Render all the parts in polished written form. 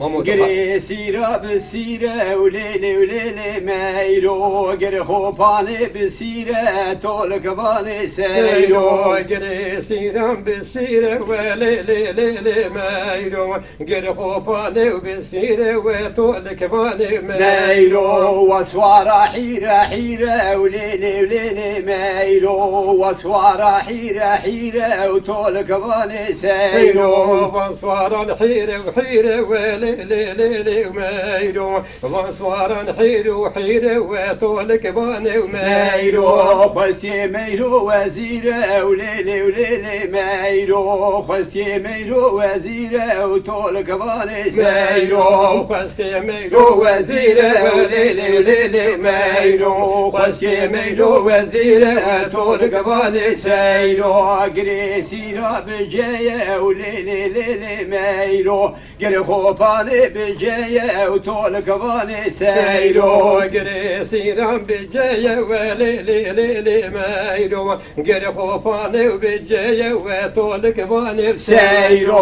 قري سيرة بالسيرة وليلي وليلي مايلو قري خوباني بالسيرة تولك باني سايلو قري سيرة بالسيرة وليلي ليلي مايلو قري خوباني بالسيرة وتولك باني مايلو وسوارة حيرة حيرة وليلي وليلي مايلو وسوارة حيرة حيرة وتولك باني سايلو وسوارة حيرة وحيرة وليلي ليلي مايلو وسوارة حيرة وحيرة وتولك باني مايلو خسي مايلو وزيرة وليلي وليلي مايلو خسي مايلو وزيرة وتولك باني سايلو خسي مايلو وزيرة وليلي وليلي مايلو خسي مايلو وزيرة تولك باني سايلو قري سيرة بجاية وليلي ليلي مايلو قري خوباني بجاية وتولك باني سايلو قري سيرة بجاية وليلي ليلي مايلو قري خوباني بجاية وتولك باني سايلو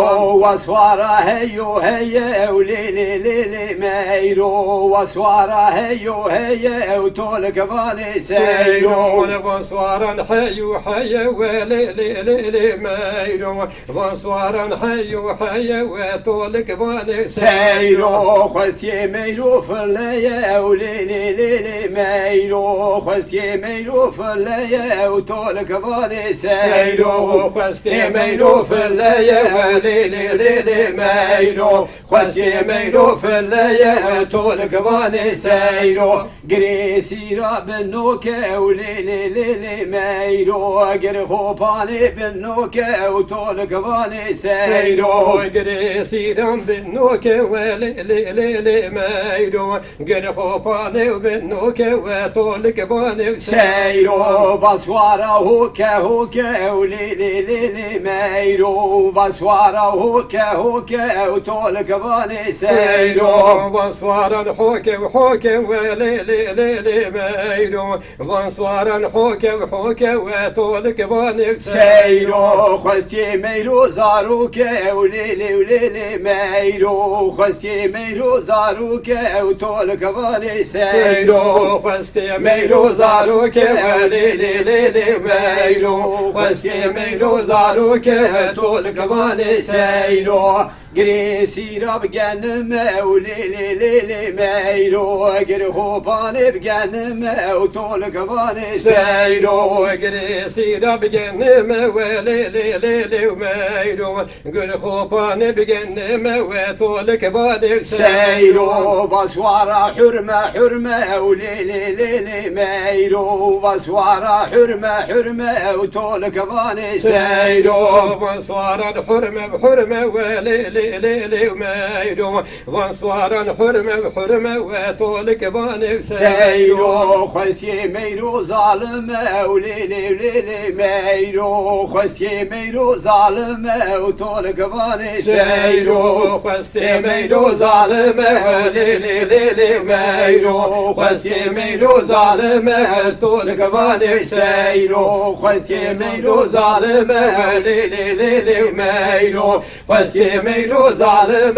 وسوارة هيو هيا وليلي ليلي مايلو وسوارة هيو هيا وتولك باني سايلو وسوارة حيو حيا وليلي ليلي مايلو وسوارة حيو حيا وتولك باني سايلو خسي ميلو فليا وليلي ليلي مايلو خسي ميلو فليا وتولك باني سايلو خسي ميلو فليا وليلي ليلي مايلو خسي ميلو فليا وتولك باني سايلو قري سيرة بالنوكة وليلي ليلي مايلو قري خوباني بالنوكة وتولك باني سايلو قري سيرة بالنوكة وليلي ليلي مايلو قري خوباني بالنوكة وتولك باني سايلو بسوارة هوكا هوكا وليلي ليلي مايلو بسوارة هوكا هوكا وتولك باني سايلو بسوارة هوكا وحوكا وليلي ليلي مايلو بسوارة هوكا وحوكا وتولك باني سايلو خسي ميلو زاروكا وليلي وليلي مايلو خسي ميلو زاروكا وتولك باني سايلو خسي ميلو زاروكا وليلي ليلي مايلو خسي ميلو زاروكا تولك باني سايلو قري سيرة بجنم وليلي ليلي مايلو قري خوباني بجنم وتولك باني سايلو قري سيرة بجنم وليلي ليلي مايلو قري خوباني بجنم وتولك باني سايلو بسوارة حرمة حرمة وليلي ليلي مايلو بسوارة حرمة حرمة وتولك باني سايلو بسوارة حرمة بحرمة وليلي ليلي مايلو بسوارة حرمة بحرمة وتولك باني سايلو خسي ميلو ظالم وليلي وليلي مايلو خسي ميلو ظالم وتولك باني سايلو خسي ميلو ظالم وليلي ليلي مايلو خسي ميلو ظالم تولك باني سايلو خسي ميلو ظالم وليلي ليلي مايلو خسي ميلو ظالم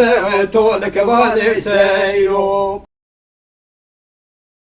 تولك باني سايلو